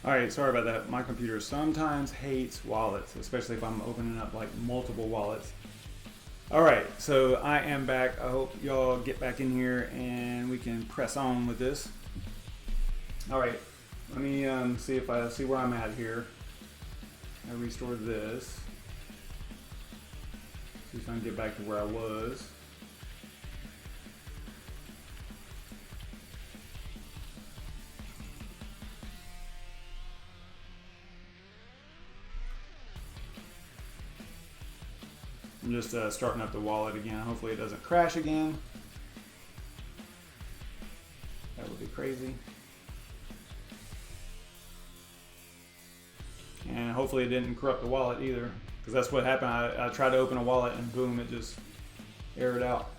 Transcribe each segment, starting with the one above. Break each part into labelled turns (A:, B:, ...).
A: Alright, sorry about that. My computer sometimes hates wallets, especially if I'm opening up like multiple wallets. Alright, so I am back. I hope y'all get back in here and we can press on with this. Alright, let me see if I see where I'm at here. I restore this. See if I can get back to where I was. I'm just starting up the wallet again. Hopefully it doesn't crash again. That would be crazy. And hopefully it didn't corrupt the wallet either, because that's what happened. I tried to open a wallet and boom, it just errored out.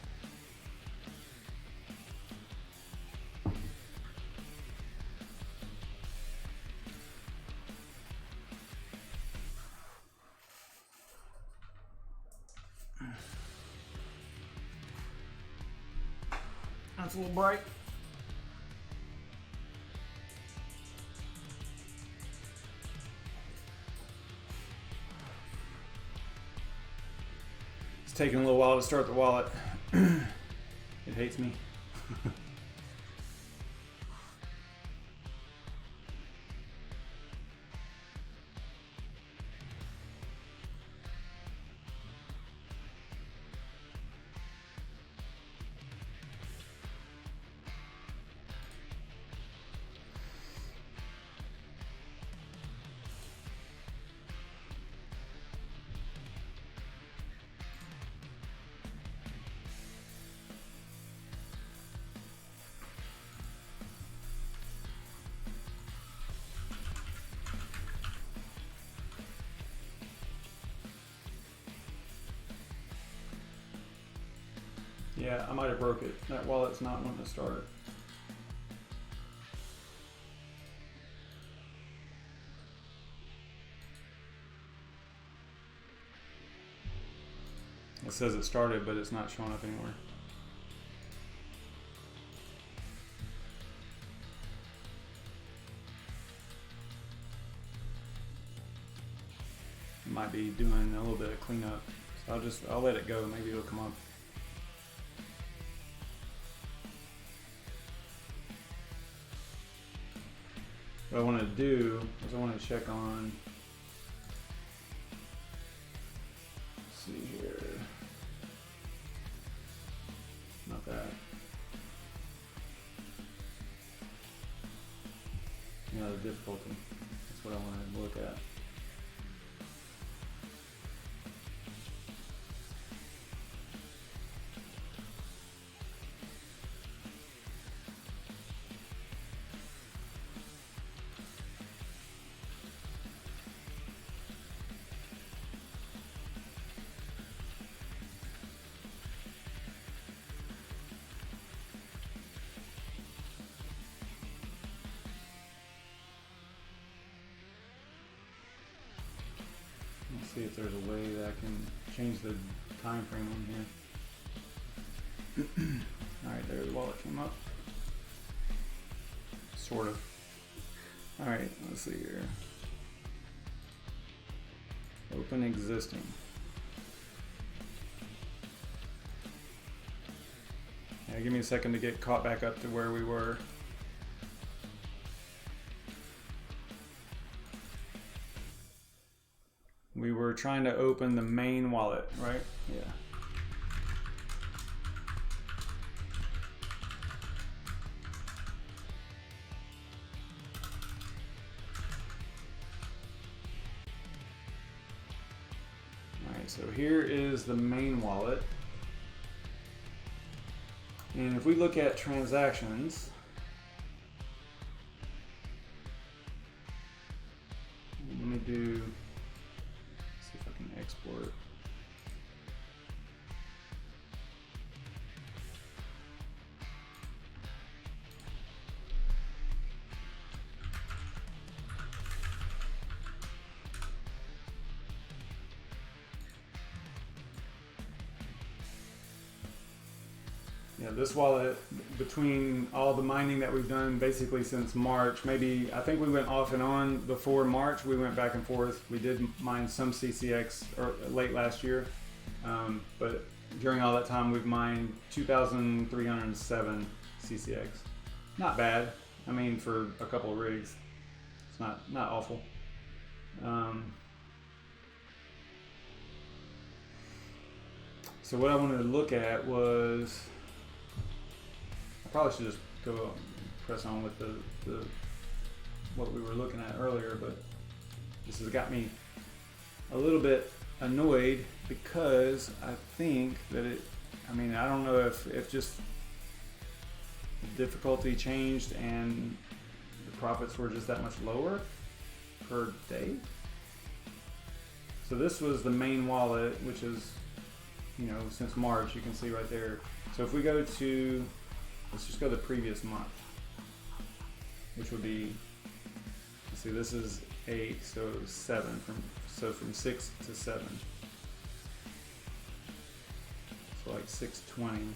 A: That's a little bright. It's taking a little while to start the wallet. It hates me. Yeah, I might have broke it. That wallet's not wanting to start. It says it started, but it's not showing up anywhere. It might be doing a little bit of cleanup. So I'll let it go. Maybe it'll come up. What I want to do is I want to check on, let's see here, not that. Yeah, the difficulty, that's what I want to look at. Let's see if there's a way that I can change the time frame on here. Alright, there the wallet came up. Sort of. Alright, let's see here. Open existing. Yeah, give me a second to get caught back up to where we were. We were trying to open the main wallet, right? Yeah. All right, so here is the main wallet. And if we look at transactions, let me do, see if I can export. Yeah, this wallet, between all the mining that we've done basically since March, maybe, I think we went off and on before March, we went back and forth. We did mine some CCX late last year, but during all that time we've mined 2,307 CCX. Not bad, I mean, for a couple of rigs, it's not awful. So what I wanted to look at was, I probably should just go press on with the what we were looking at earlier, but this has got me a little bit annoyed because I think that I don't know if just the difficulty changed and the profits were just that much lower per day. So this was the main wallet, which is, since March, you can see right there. So if we go to, let's just go to the previous month, which would be, let's see, this is 8, so 7, from 6 to 7. So like 620.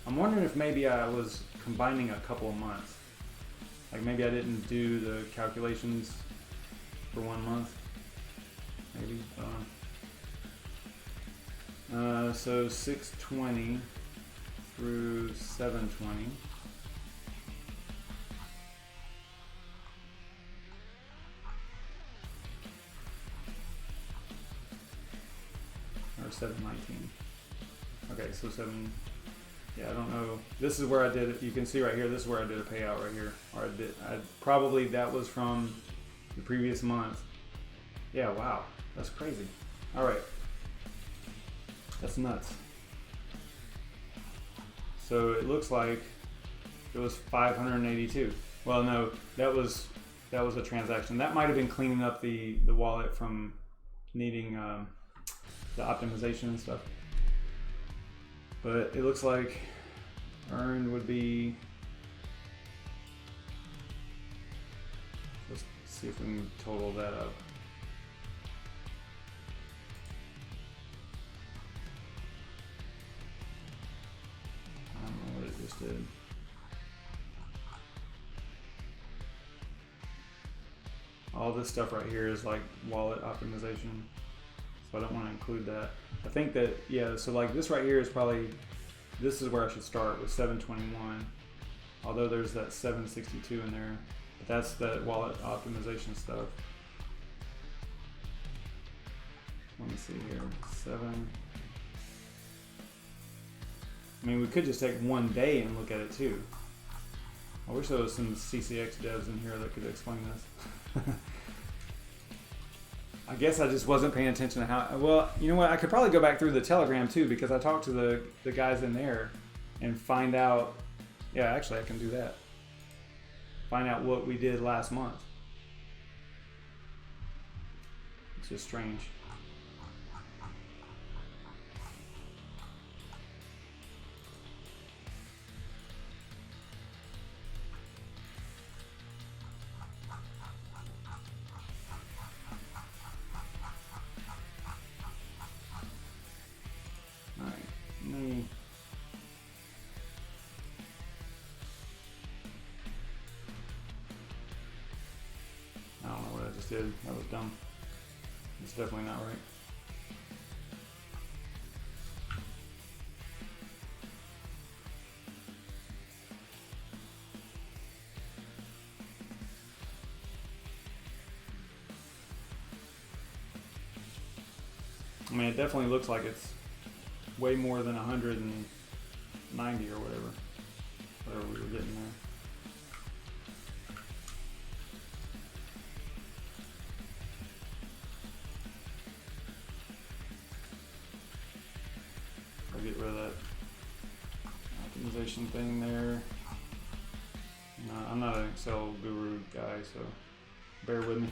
A: I'm wondering if maybe I was combining a couple of months. Like maybe I didn't do the calculations for 1 month. Maybe, I don't know. So 620 through 720. Or 719. Okay, so 7. Yeah, I don't know. This is where I did it. You can see right here. This is where I did a payout right here. Or I probably that was from the previous month. Yeah, wow, that's crazy. All right. That's nuts. So it looks like it was 582. Well, no, that was a transaction. That might have been cleaning up the wallet from needing the optimization and stuff. But it looks like earned would be, let's see if we can total that up. Did. All this stuff right here is like wallet optimization, so I don't want to include that. I think that, yeah, so like this right here is probably, this is where I should start with 721, although there's that 762 in there, but that's the wallet optimization stuff. Let me see here, 7. I mean, we could just take one day and look at it too. I wish there was some CCX devs in here that could explain this. I guess I just wasn't paying attention to how, well, you know what, I could probably go back through the Telegram too, because I talked to the guys in there and find out, yeah, actually I can do that. Find out what we did last month. It's just strange. That was dumb. It's definitely not right. I mean, it definitely looks like it's way more than 190 or whatever we were getting there. Get rid of that optimization thing there. No, I'm not an Excel guru guy, so bear with me.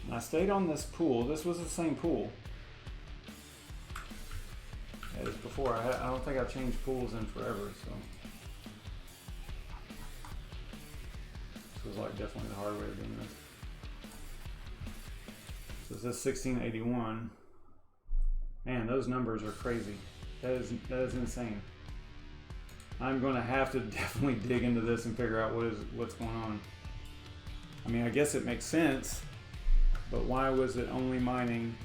A: And I stayed on this pool. This was the same pool as before. I don't think I've changed pools in forever, so was like definitely the hard way of doing this. So it says 1681. Man, those numbers are crazy. That is insane. I'm going to have to definitely dig into this and figure out what's going on. I mean, I guess it makes sense, but why was it only mining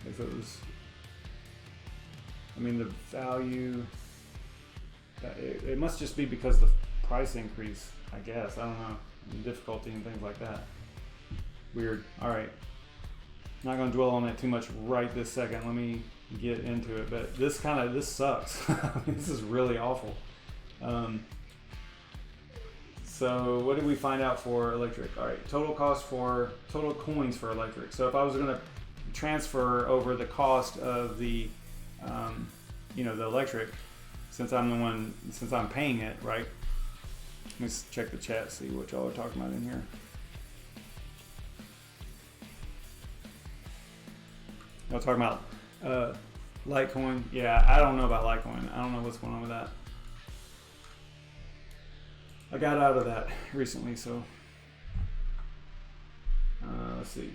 A: if it was? I mean, the value. It must just be because the price increase. I guess, I don't know, and difficulty and things like that. Weird. All right. Not going to dwell on it too much right this second. Let me get into it. But this sucks. This is really awful. So what did we find out for electric? All right, total coins for electric. So if I was going to transfer over the cost of the, the electric, since I'm paying it, right? Let me check the chat, see what y'all are talking about in here. Y'all talking about Litecoin? Yeah, I don't know about Litecoin. I don't know what's going on with that. I got out of that recently, so let's see.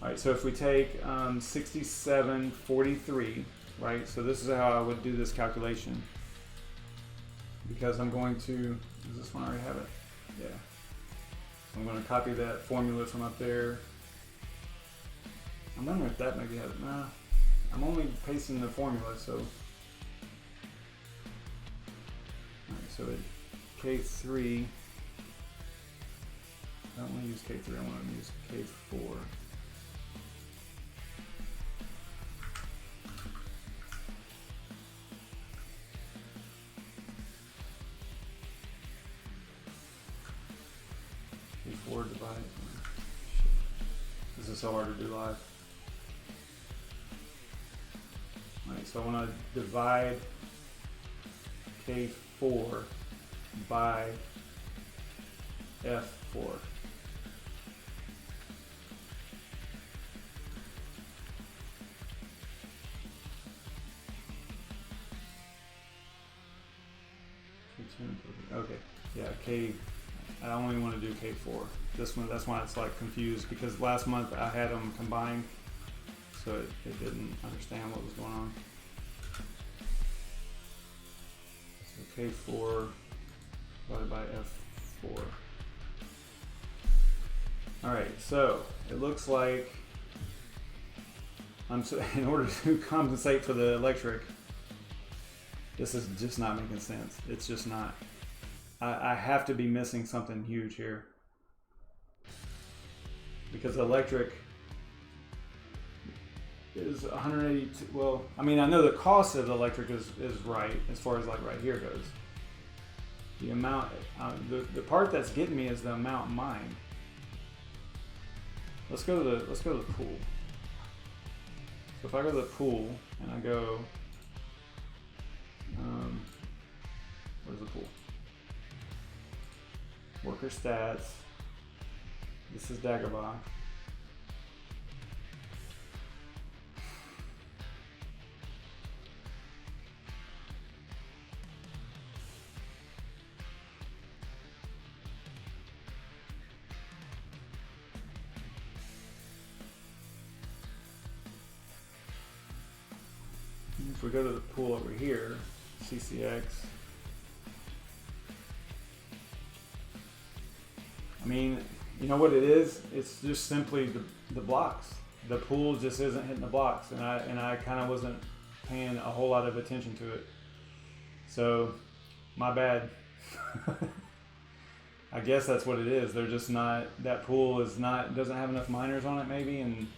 A: All right, so if we take 67.43, right? So this is how I would do this calculation, because I'm going to. Does this one already have it? Yeah. So I'm going to copy that formula from up there. I'm wondering if that maybe has it. Nah, I'm only pasting the formula, so. Alright, so at K3, I don't want to use K3, I want to use K4. K4 divided. This is so hard to do live. Alright, so I want to divide K4 by F4. Okay, yeah, I only want to do K4. This one, that's why it's like confused, because last month I had them combined, so it didn't understand what was going on. So K4 divided by F4. Alright, so it looks like in order to compensate for the electric, this is just not making sense. It's just not. I have to be missing something huge here, because electric is 182. Well, I mean, I know the cost of the electric is right as far as like right here goes. The amount, the part that's getting me is the amount mined. Let's go to the pool. So if I go to the pool and I go, where's the pool? Worker stats. This is Dagobah. If we go to the pool over here, CCX. I mean, you know what it is? It's just simply the blocks. The pool just isn't hitting the blocks, and I kind of wasn't paying a whole lot of attention to it. So, my bad. I guess that's what it is. They're just not. That pool doesn't have enough miners on it, maybe, and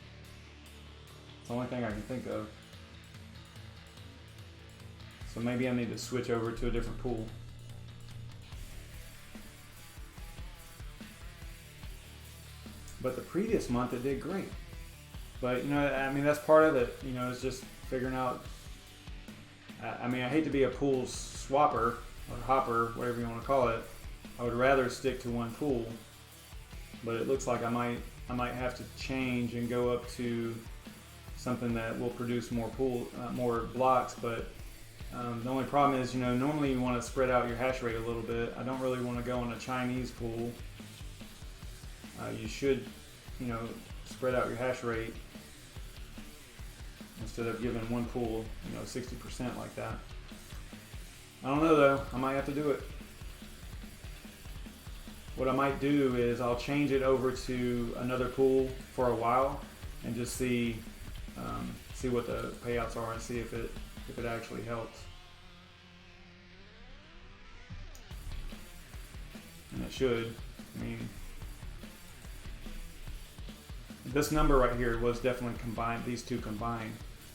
A: it's the only thing I can think of. So maybe I need to switch over to a different pool. But the previous month it did great. But you know, I mean, that's part of it. You know, it's just figuring out. I mean, I hate to be a pool swapper or hopper, whatever you want to call it. I would rather stick to one pool. But it looks like I might have to change and go up to something that will produce more more blocks. But The only problem is, normally you want to spread out your hash rate a little bit. I don't really want to go on a Chinese pool. You should, spread out your hash rate instead of giving one pool, 60% like that. I don't know though, I might have to do it. What I might do is I'll change it over to another pool for a while and just see what the payouts are and see if it actually helps. And it should. I mean, this number right here was definitely combined, these two combined.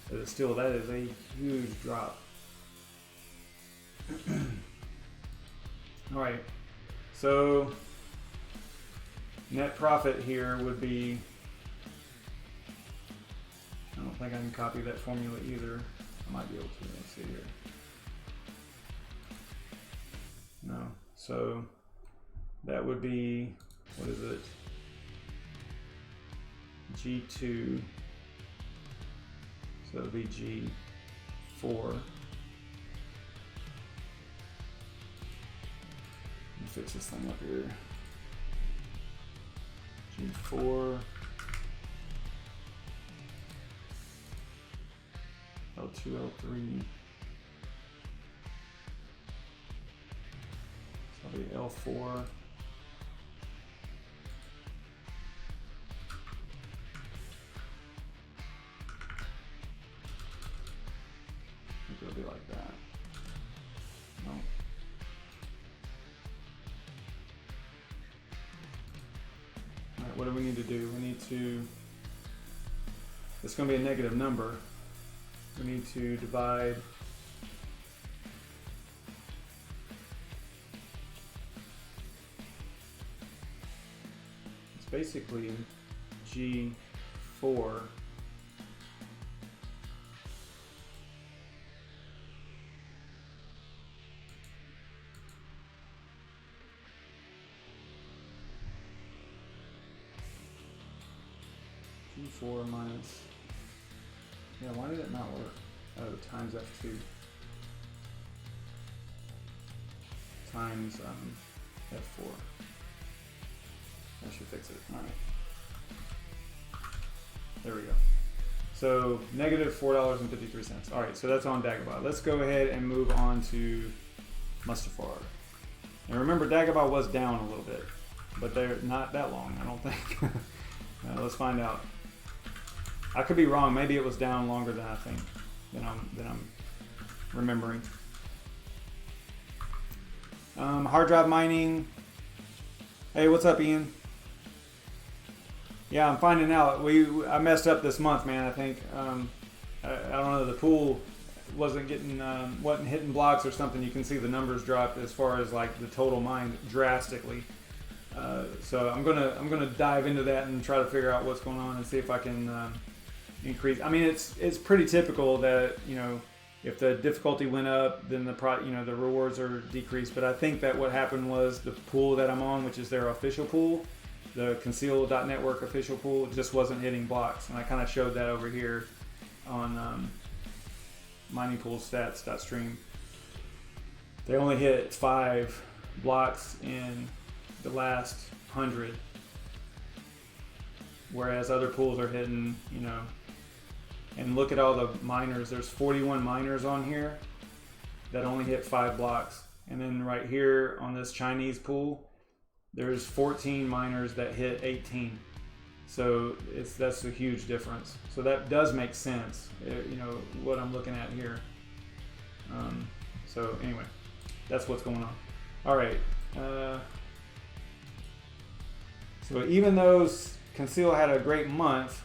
A: But still, that is a huge drop. All right, so net profit here would be, I don't think I can copy that formula either. I might be able to, let's see here. No, so that would be, what is it? G2, so it would be G4. Let me fix this thing up here. G4, L2, L3, so it'll be L4. It'll be like that. No. Alright, what do we need to do? We need to, it's going to be a negative number. We need to divide it's basically G4 G4 minus, yeah, why did it not work? Oh, times F2 times F4. That should fix it. All right. There we go. So negative $4.53. All right, so that's on Dagobah. Let's go ahead and move on to Mustafar. And remember, Dagobah was down a little bit, but they're not that long, I don't think. Let's find out. I could be wrong. Maybe it was down longer than I think, than I'm remembering. Hard drive mining. Hey, what's up, Ian? Yeah, I'm finding out. I messed up this month, man. I think I don't know. The pool wasn't hitting blocks or something. You can see the numbers dropped as far as like the total mined drastically. So I'm gonna dive into that and try to figure out what's going on and see if I can increase. I mean, it's pretty typical that if the difficulty went up, then the rewards are decreased. But I think that what happened was the pool that I'm on, which is their official pool, the Conceal.network official pool, just wasn't hitting blocks, and I kind of showed that over here on miningpoolstats.stream. They only hit 5 blocks in the last 100, whereas other pools are hitting, and look at all the miners. There's 41 miners on here that only hit 5 blocks, and then right here on this Chinese pool, there's 14 miners that hit 18. So that's a huge difference. So that does make sense, what I'm looking at here. So anyway, that's what's going on. All right. So even though Conceal had a great month,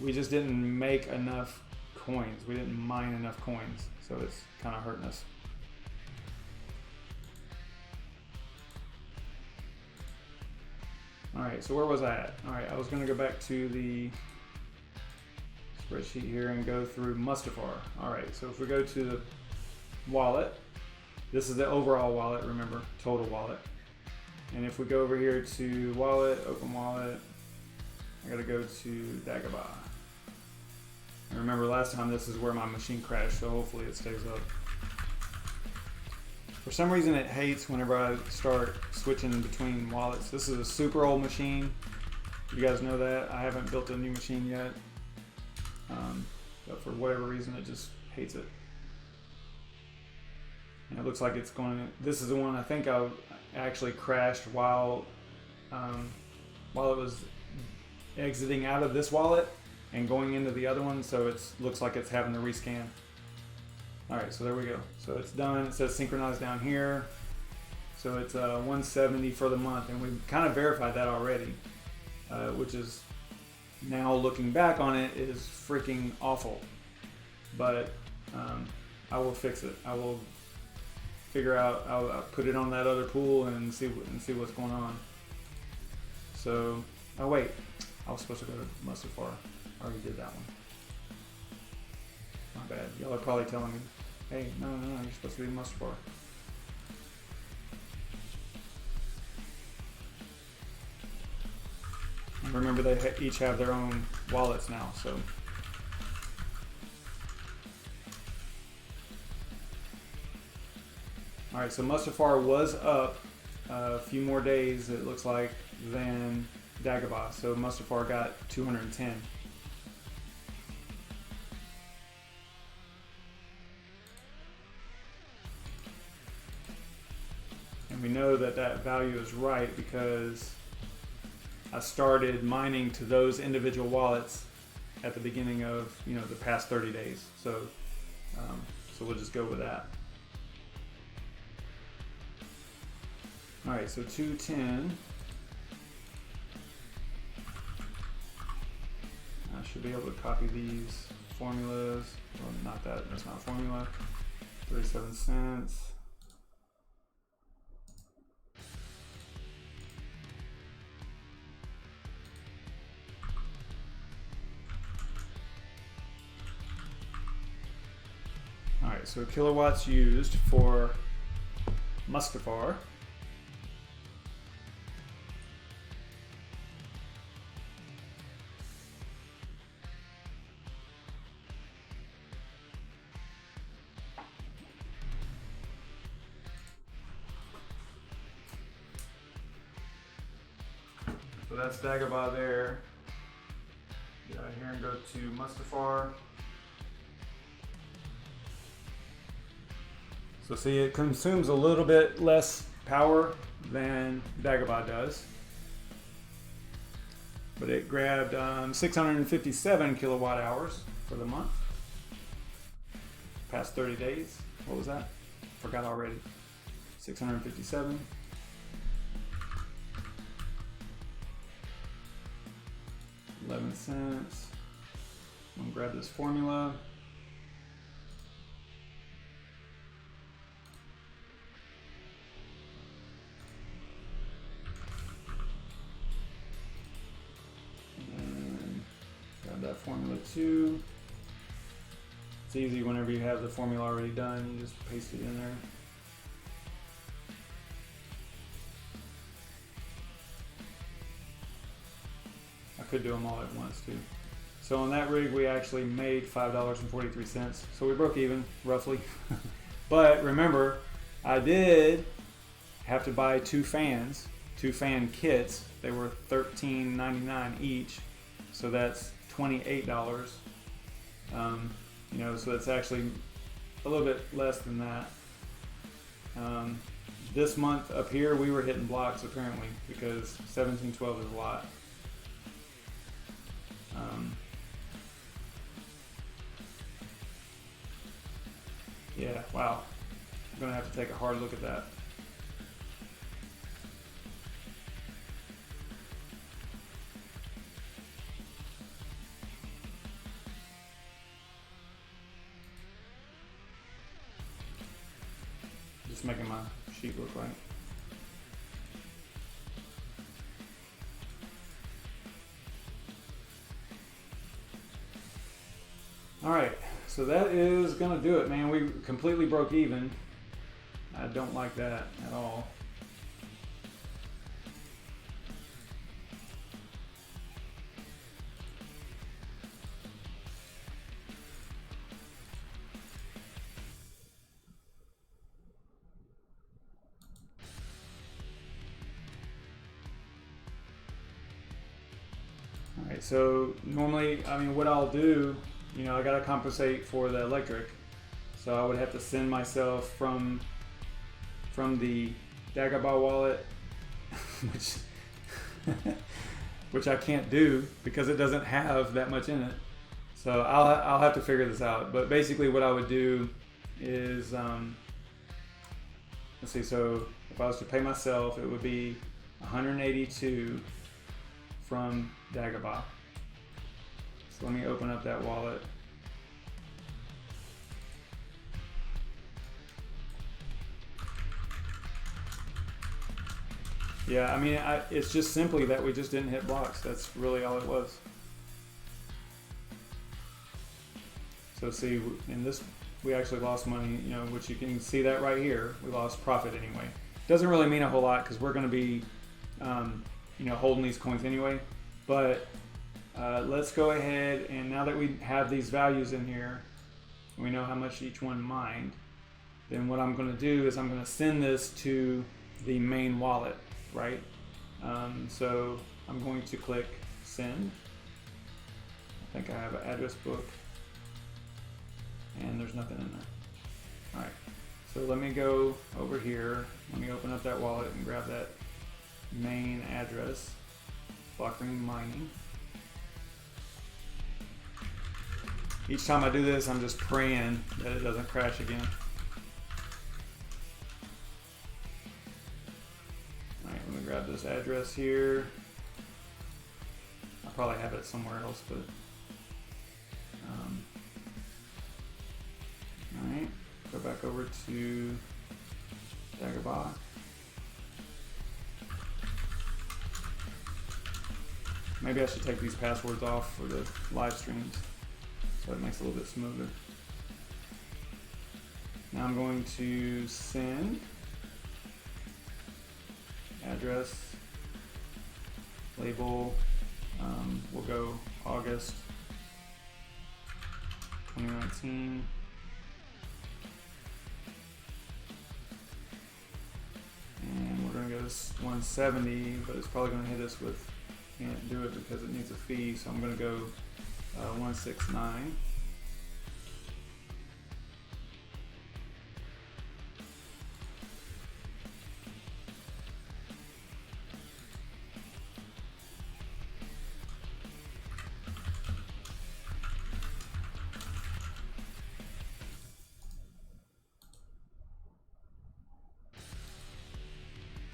A: we just didn't make enough coins. We didn't mine enough coins. So it's kind of hurting us. All right, so where was I at? All right, I was going to go back to the spreadsheet here and go through Mustafar. All right, so if we go to the wallet, this is the overall wallet, remember, total wallet. And if we go over here to wallet, open wallet, I got to go to Dagobah. And remember last time this is where my machine crashed, so hopefully it stays up. For some reason it hates whenever I start switching between wallets. This is a super old machine. You guys know that. I haven't built a new machine yet. But for whatever reason it just hates it. And it looks like it's going to, this is the one I think I actually crashed while it was exiting out of this wallet and going into the other one, so it looks like it's having to rescan. Alright, so there we go. So it's done. It says synchronized down here. So it's 170 for the month, and we've kind of verified that already, which is, now looking back on it, is freaking awful. But I will fix it. I will figure out, I'll put it on that other pool and see what's going on. So, oh wait, I was supposed to go to Mustafar. I already did that one. My bad. Y'all are probably telling me, hey, no, you're supposed to be Mustafar. Remember, they each have their own wallets now, so. Alright, so Mustafar was up a few more days, it looks like, than Dagobah. So Mustafar got 210. And we know that that value is right because I started mining to those individual wallets at the beginning of, the past 30 days. So, so we'll just go with that. All right, so 210. I should be able to copy these formulas. Well, not that, that's not a formula. 37 cents. Alright, so kilowatts used for Mustafar. So that's Dagobah there. Get out of here and go to Mustafar. So see, it consumes a little bit less power than Dagobah does. But it grabbed 657 kilowatt hours for the month. Past 30 days. What was that? Forgot already. 657. $0.11. I'm gonna grab this formula. And grab that formula too. It's easy whenever you have the formula already done, you just paste it in there. Could do them all at once too. So on that rig we actually made $5.43, so we broke even roughly. But remember, I did have to buy two fan kits. They were $13.99 each, so that's $28. So it's actually a little bit less than that. This month up here we were hitting blocks apparently, because 1712 is a lot. Yeah, wow. I'm gonna have to take a hard look at that. Just making my sheet look right. Alright, so that is gonna do it, man. We completely broke even. I don't like that at all. right, so normally, I mean, what I'll do, you know, I gotta compensate for the electric, so I would have to send myself from the Dagobah wallet, which which I can't do because it doesn't have that much in it. So I'll have to figure this out. But basically, what I would do is, let's see. So if I was to pay myself, it would be 182 from Dagobah. So let me open up that wallet. Yeah, I mean, it's just simply that we just didn't hit blocks. That's really all it was. So see, in this, we actually lost money, you know, which you can see that right here. We lost profit anyway. Doesn't really mean a whole lot because we're going to be, you know, holding these coins anyway. But let's go ahead, and now that we have these values in here, we know how much each one mined. Then what I'm going to do is I'm going to send this to the main wallet. Right? So I'm going to click send. I think I have an address book and there's nothing in there. Alright, so let me go over here. Let me open up that wallet and grab that main address, BLOKring mining. Each time I do this, I'm just praying that it doesn't crash again. Grab this address here. I probably have it somewhere else, but alright, go back over to Dagobah. Maybe I should take these passwords off for the live streams so it makes it a little bit smoother. Now I'm going to send address, label, we'll go August 2019. And we're going to go 170, but it's probably going to hit us with, can't do it because it needs a fee, so I'm going to go 169.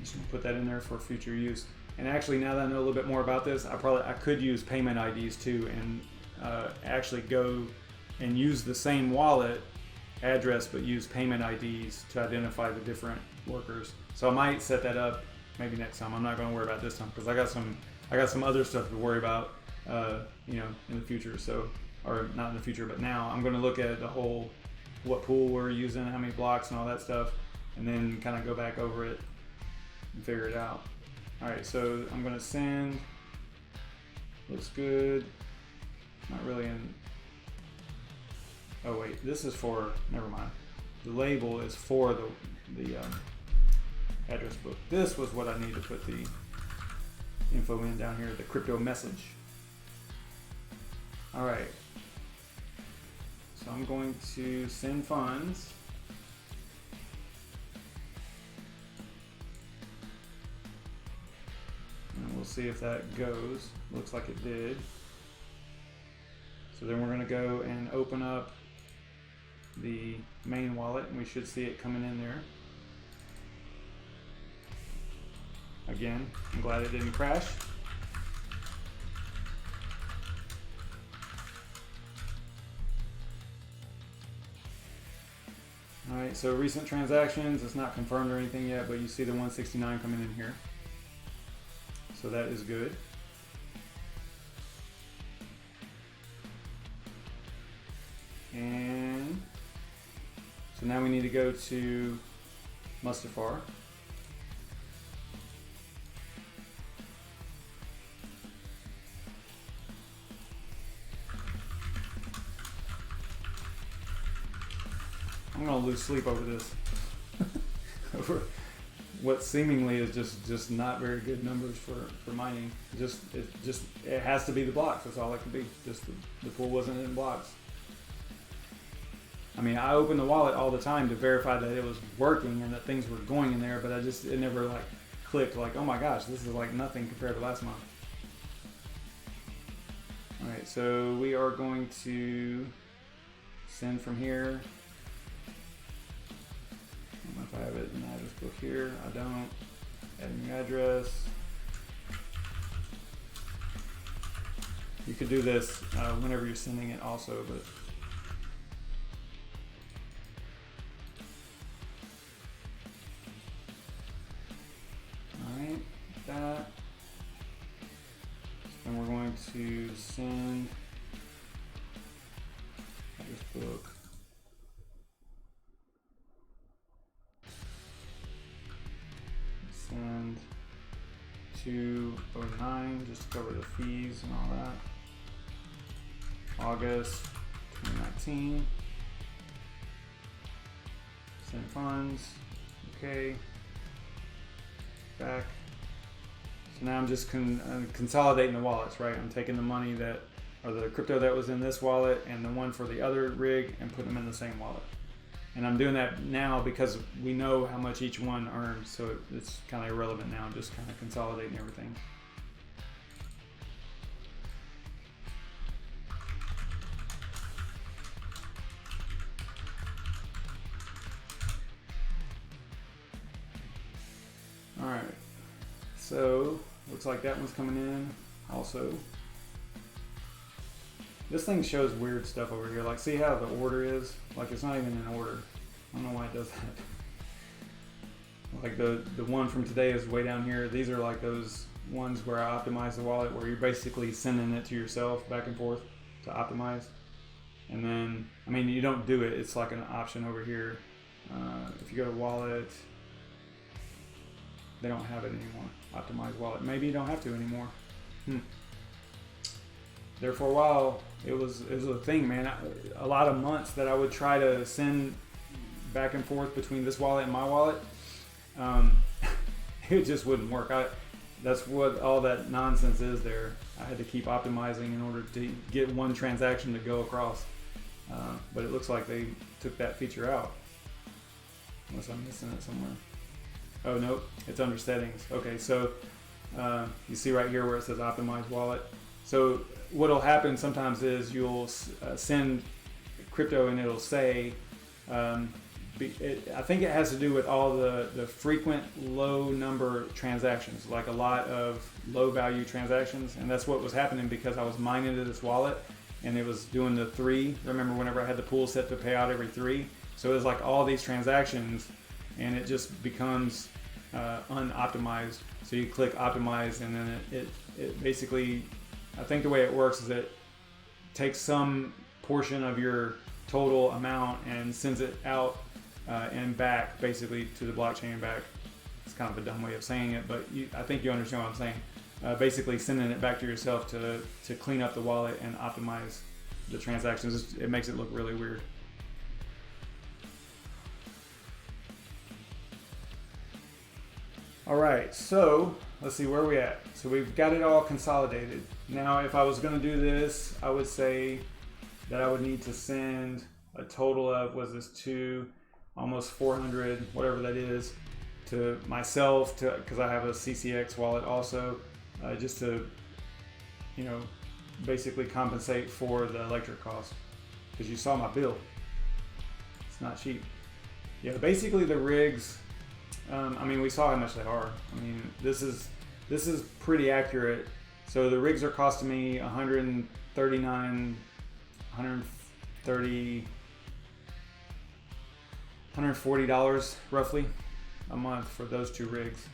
A: Just gonna put that in there for future use. And actually, now that I know a little bit more about this, I could use payment IDs too, and actually go and use the same wallet address, but use payment IDs to identify the different workers. So I might set that up maybe next time. I'm not going to worry about this time because I got some other stuff to worry about, you know, in the future. So, or not in the future, but now I'm going to look at the whole what pool we're using, how many blocks, and all that stuff, and then kind of go back over it and figure it out. Alright, so I'm going to send. Looks good. Not really in. Oh wait, this is for, never mind. The label is for the address book. This was what I need to put the info in down here, the crypto message. Alright. So I'm going to send funds. And we'll see if that goes. Looks like it did. So then we're going to go and open up the main wallet, and we should see it coming in there. Again, I'm glad it didn't crash. Alright, so recent transactions, it's not confirmed or anything yet, but you see the 169 coming in here. So that is good. And so now we need to go to Mustafar. I'm gonna lose sleep over this. over what seemingly is just not very good numbers for mining. It has to be the blocks. That's all it can be. Just the pool wasn't in blocks. I mean, I opened the wallet all the time to verify that it was working and that things were going in there, but it never like clicked like, oh my gosh, this is like nothing compared to last month. All right, so we are going to send from here. I don't know if I have it in the address book here. I don't. Add a new address. You could do this whenever you're sending it also, but alright, that. And we're going to send address book. Send 209 just to cover the fees and all that. August 2019. Send funds. Okay. Back. So now I'm just consolidating the wallets, right? I'm taking the money or the crypto that was in this wallet and the one for the other rig and putting them in the same wallet. And I'm doing that now because we know how much each one earns, so it's kind of irrelevant now. I'm just kind of consolidating everything. All right, so looks like that one's coming in also. This thing shows weird stuff over here. Like, see how the order is? Like, it's not even in order. I don't know why it does that. Like the one from today is way down here. These are like those ones where I optimize the wallet, where you're basically sending it to yourself back and forth to optimize. And then, I mean, you don't do it. It's like an option over here. If you go to wallet, they don't have it anymore. Optimize wallet. Maybe you don't have to anymore. There for a while, it was a thing, man. A lot of months that I would try to send back and forth between this wallet and my wallet, it just wouldn't work. That's what all that nonsense is there. I had to keep optimizing in order to get one transaction to go across. But it looks like they took that feature out. Unless I'm missing it somewhere. Oh, nope, it's under settings. Okay, so you see right here where it says optimize wallet. So what'll happen sometimes is you'll send crypto and it'll say, I think it has to do with all the frequent low number transactions, like a lot of low value transactions. And that's what was happening because I was mining to this wallet and it was doing the 3. Remember whenever I had the pool set to pay out every 3? So it was like all these transactions and it just becomes unoptimized. So you click optimize and then it basically, I think the way it works is it takes some portion of your total amount and sends it out and back basically to the blockchain and back. It's kind of a dumb way of saying it, but I think you understand what I'm saying. Basically sending it back to yourself to clean up the wallet and optimize the transactions. It makes it look really weird. All right, so let's see where we at. So we've got it all consolidated. Now, if I was going to do this, I would say that I would need to send a total of, almost 400, whatever that is, to myself, because I have a CCX wallet also, just to, basically compensate for the electric cost. Because you saw my bill. It's not cheap. Yeah, basically the rigs, we saw how much they are. I mean, this is pretty accurate. So the rigs are costing me $140 roughly a month for those 2 rigs.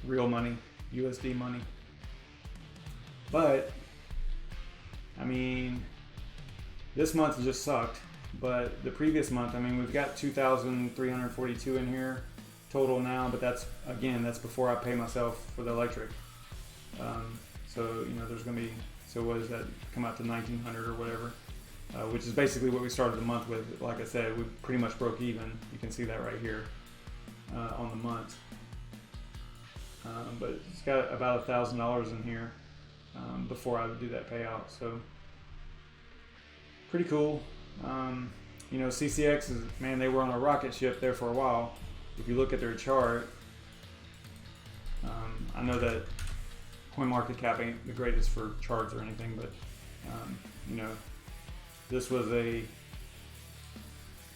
A: Real money, USD money. But, I mean, this month just sucked. But the previous month, we've got 2,342 in here total now, but that's before I pay myself for the electric. So, there's going to be, so what does that come out to, 1,900 or whatever? which is basically what we started the month with. Like I said, we pretty much broke even. You can see that right here on the month. But it's got about $1,000 in here before I would do that payout. So pretty cool. You know, CCX is, man, they were on a rocket ship there for a while. If you look at their chart, I know that CoinMarketCap ain't the greatest for charts or anything, but you know, this was a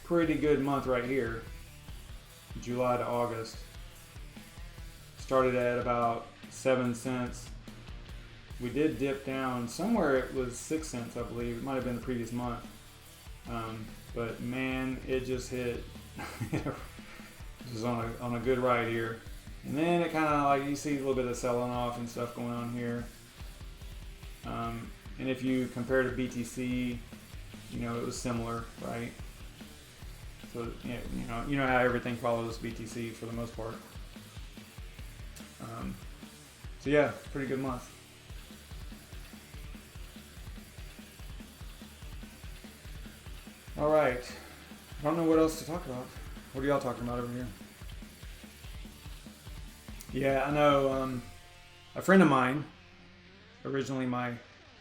A: pretty good month right here, July to August. Started at about 7 cents. We did dip down somewhere. It was 6 cents, I believe. It might have been the previous month. But man, it just hit. Just on a good ride here. And then it kind of like, you see a little bit of selling off and stuff going on here. And if you compare to BTC, you know, it was similar, right? So yeah, you know how everything follows BTC for the most part. So yeah, pretty good month. All right, I don't know what else to talk about. What are y'all talking about over here? Yeah, I know a friend of mine, originally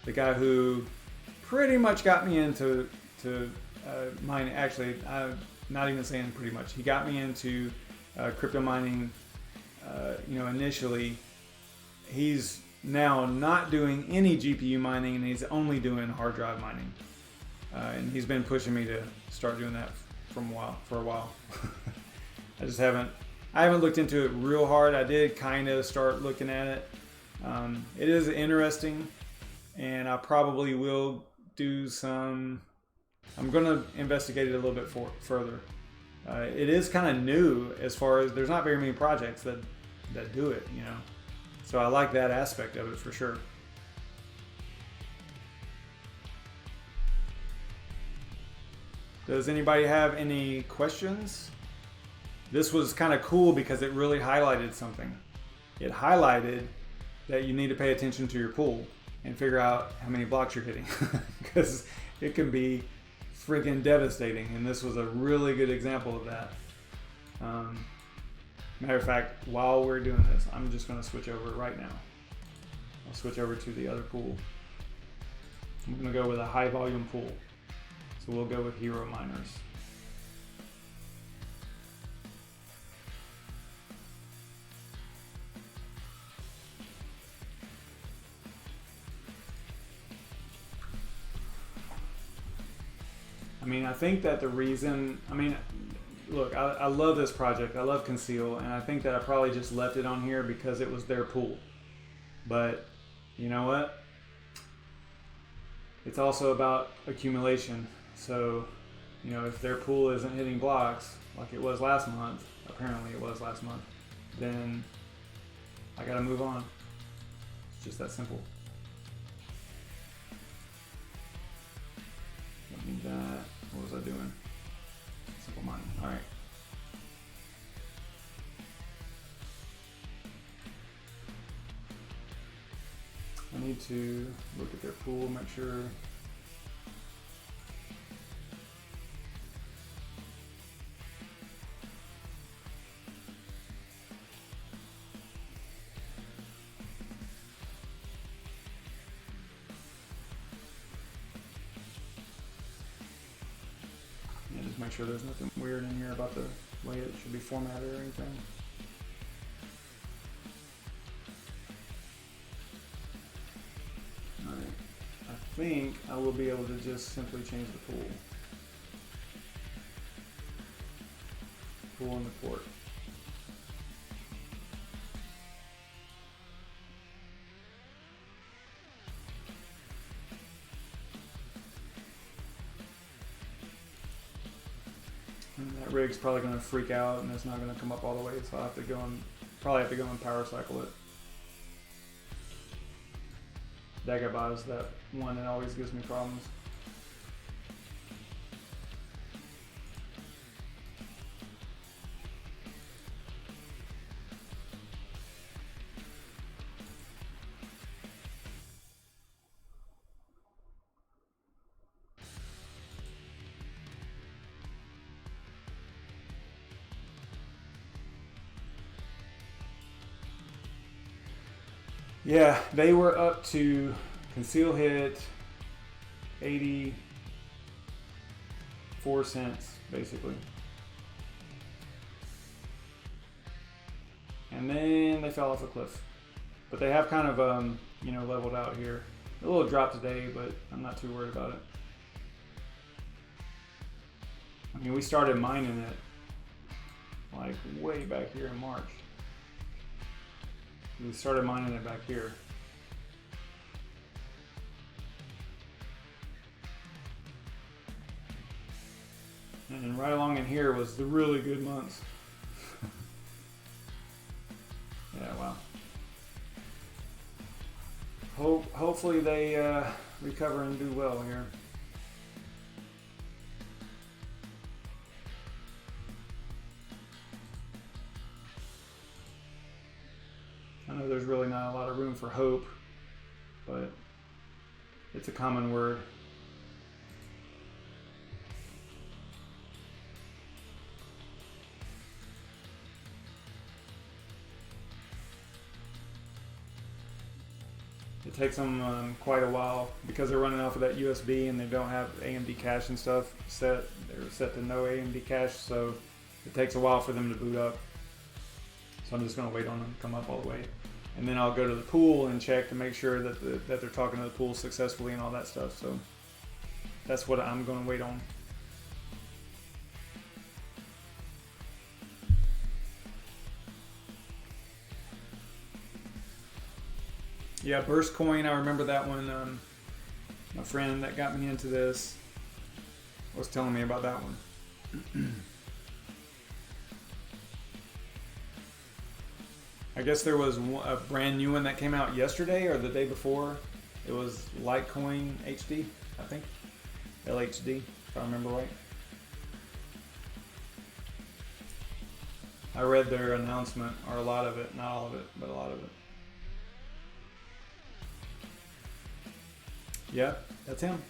A: the guy who pretty much got me into mining. Actually, I'm not even saying pretty much. He got me into crypto mining. You know, initially, he's now not doing any GPU mining, and he's only doing hard drive mining. And he's been pushing me to start doing that for a while. I haven't looked into it real hard. I did kind of start looking at it. It is interesting, and I probably will do some. I'm going to investigate it a little bit further. It is kind of new as far as there's not very many projects that do it, you know. So I like that aspect of it for sure. Does anybody have any questions? This was kind of cool because it really highlighted something. It highlighted that you need to pay attention to your pool and figure out how many blocks you're hitting, because it can be friggin' devastating, and this was a really good example of that. Matter of fact, while we're doing this, I'm just going to switch over right now. I'll switch over to the other pool. I'm going to go with a high volume pool. So we'll go with hero miners. I mean, I think that the reason, look, I love this project. I love Conceal, and I think that I probably just left it on here because it was their pool. But you know what? It's also about accumulation. So, you know, if their pool isn't hitting blocks like it was last month, apparently it was last month, then I gotta move on. It's just that simple. Don't need that. What was I doing? Simple mining. All right. I need to look at their pool, make sure. Make sure there's nothing weird in here about the way it should be formatted or anything. Alright, I think I will be able to just simply change the pool. Pool and the port. That rig's probably going to freak out and it's not going to come up all the way, so I'll have to probably have to go and power cycle it. Dagobah is that one that always gives me problems. Yeah, they were up to conceal hit 84 cents basically. And then they fell off a cliff. But they have kind of you know, leveled out here. A little drop today, but I'm not too worried about it. I mean, we started mining it like way back here in March. We started mining it back here. And then right along in here was the really good months. Yeah, wow. Hopefully they recover and do well here. I know there's really not a lot of room for hope, but it's a common word. It takes them quite a while because they're running off of that USB and they don't have AMD cache and stuff set. They're set to no AMD cache, so it takes a while for them to boot up. So I'm just going to wait on them to come up all the way. And then I'll go to the pool and check to make sure that that they're talking to the pool successfully and all that stuff. So that's what I'm going to wait on. Yeah, Burst Coin, I remember that one. My friend that got me into this was telling me about that one. I guess there was a brand new one that came out yesterday or the day before. It was Litecoin HD, I think. LHD, if I remember right. I read their announcement, or a lot of it, not all of it, but a lot of it. Yeah, that's him.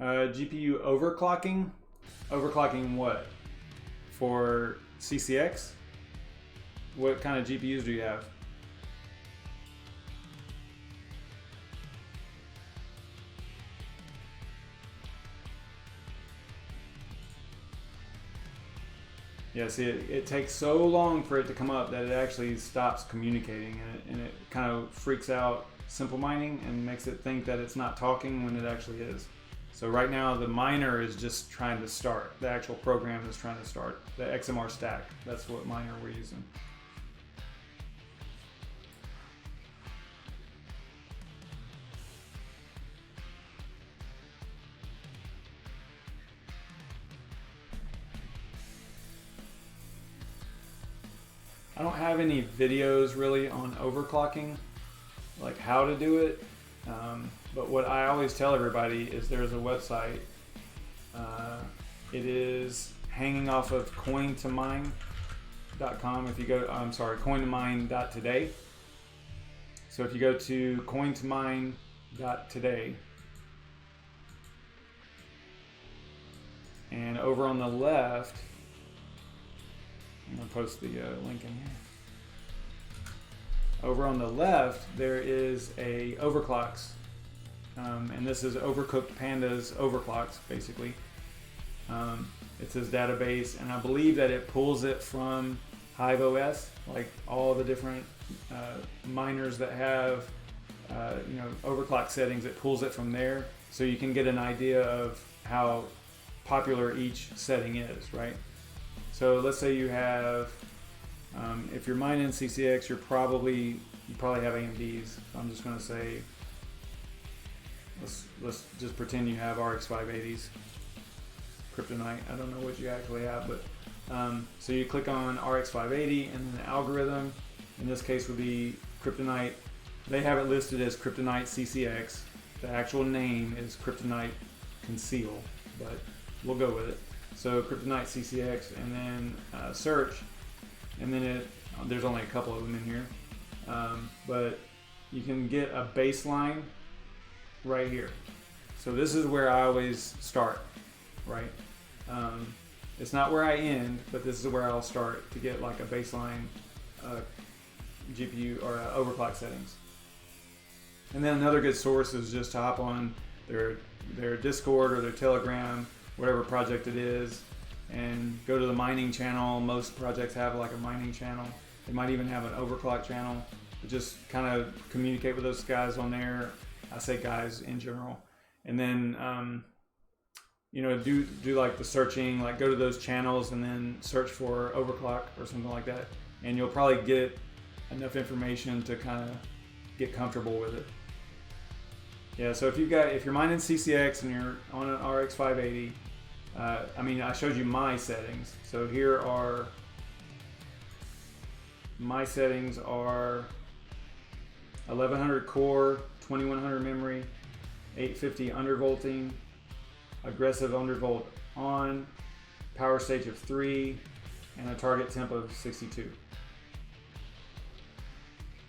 A: GPU overclocking? Overclocking what? For CCX? What kind of GPUs do you have? Yeah, see, it takes so long for it to come up that it actually stops communicating, and it kind of freaks out Simple Mining and makes it think that it's not talking when it actually is. So right now the miner is just trying to start. The actual program is trying to start. The XMR stack, that's what miner we're using. I don't have any videos really on overclocking, like how to do it. But what I always tell everybody is there's a website. It is hanging off of coin2mine.com. If you go, I'm sorry, coin2mine.today. So if you go to coin2mine.today, and over on the left, I'm going to post the link in here. Over on the left, there is a overclocks, and this is Overcooked Panda's overclocks, basically. It's his database, and I believe that it pulls it from HiveOS, like all the different miners that have, you know, overclock settings. It pulls it from there, so you can get an idea of how popular each setting is, right? So let's say you have, if you're mining CCX, you probably have AMDs. So I'm just going to say, let's just pretend you have RX 580s, Kryptonite. I don't know what you actually have, but so you click on RX 580, and then the algorithm, in this case, would be Kryptonite. They have it listed as Kryptonite CCX, the actual name is Kryptonite Conceal, but we'll go with it. So Kryptonite CCX, and then search, and then there's only a couple of them in here, but you can get a baseline right here. So this is where I always start, right? It's not where I end, but this is where I'll start to get like a baseline GPU or overclock settings. And then another good source is just to hop on their Discord or their Telegram, whatever project it is, and go to the mining channel. Most projects have like a mining channel. They might even have an overclock channel. But just kind of communicate with those guys on there. I say guys in general. And then you know, do like the searching, like go to those channels and then search for overclock or something like that, and you'll probably get enough information to kind of get comfortable with it. Yeah, so if you're mining CCX and you're on an RX 580, I mean, I showed you my settings. So here are my settings: are 1100 core, 2100 memory, 850 undervolting, aggressive undervolt on, power stage of 3, and a target temp of 62.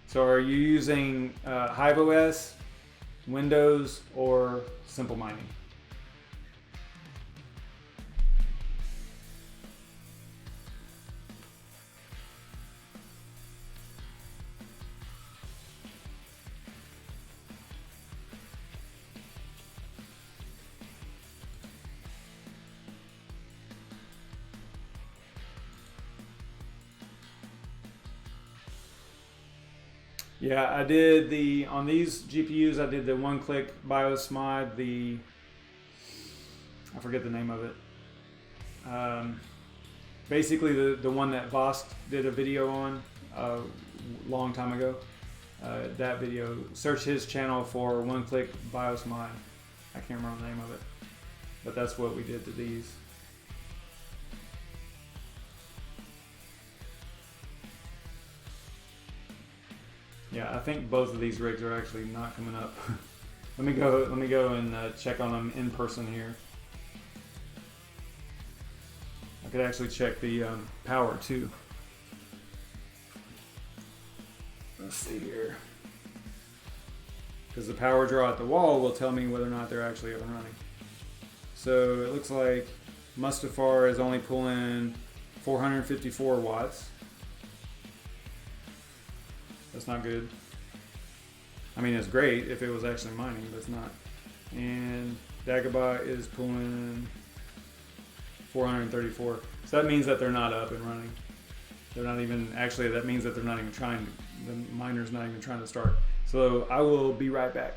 A: So are you using Hive OS, Windows, or Simple Mining? Yeah, I did on these GPUs, I did the one-click BIOS mod, I forget the name of it. Basically the one that Vosk did a video on a long time ago. That video, search his channel for one-click BIOS mod. I can't remember the name of it, but that's what we did to these. Yeah, I think both of these rigs are actually not coming up. Let me go and check on them in person here. I could actually check the power too. Let's see here. Because the power draw at the wall will tell me whether or not they're actually up and running. So it looks like Mustafar is only pulling 454 watts. That's not good. I mean, it's great if it was actually mining, but it's not. And Dagobah is pulling 434. So that means that they're not up and running. They're not even, actually that means that they're not even trying, the miner's not even trying to start. So I will be right back.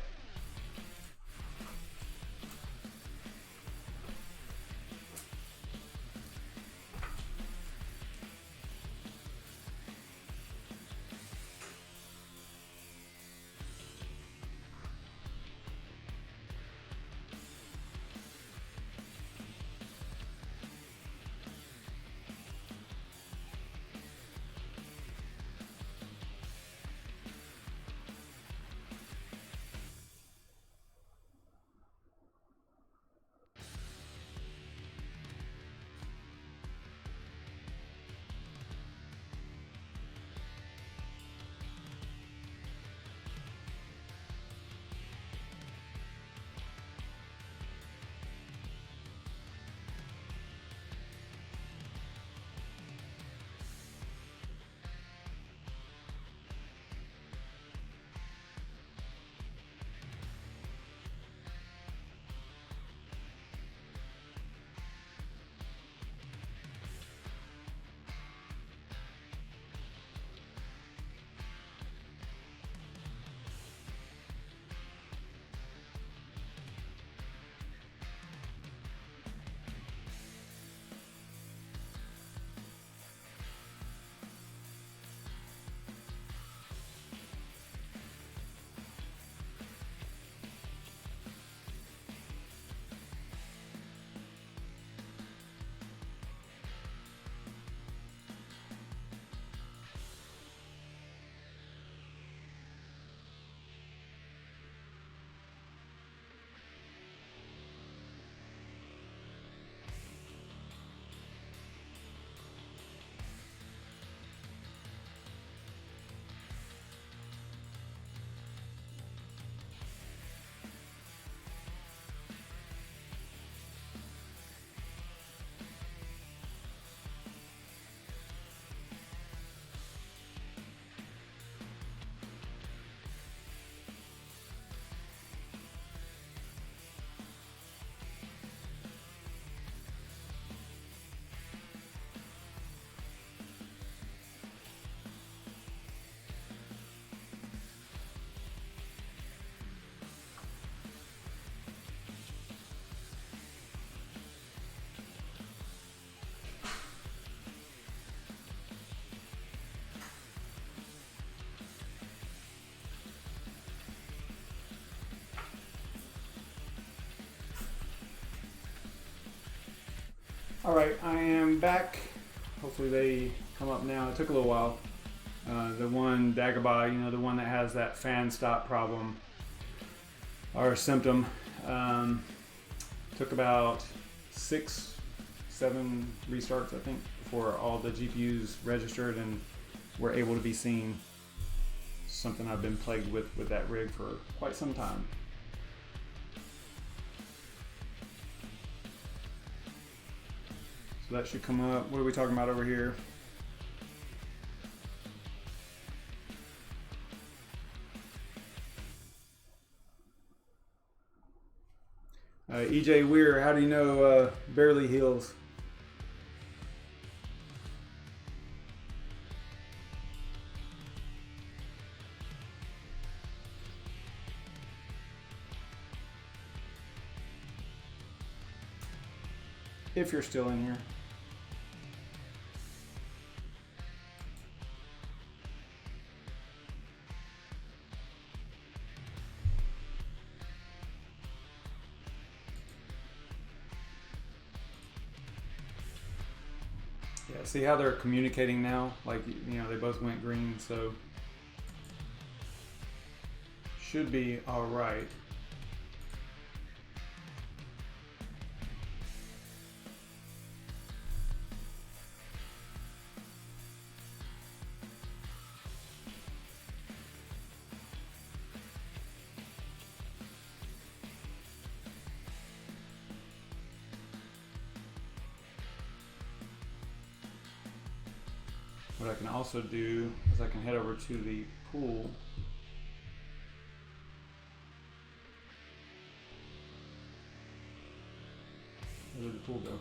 A: All right, I am back. Hopefully they come up now. It took a little while. The one Dagobah, you know, the one that has that fan stop problem or symptom, took about 6-7 restarts, I think, before all the GPUs registered and were able to be seen. Something I've been plagued with that rig for quite some time. So that should come up. What are we talking about over here? EJ Weir, how do you know barely heals? If you're still in here. Yeah, see how they're communicating now? Like, you know, they both went green, so should be all right. What I can also do is I can head over to the pool. Where did the pool go?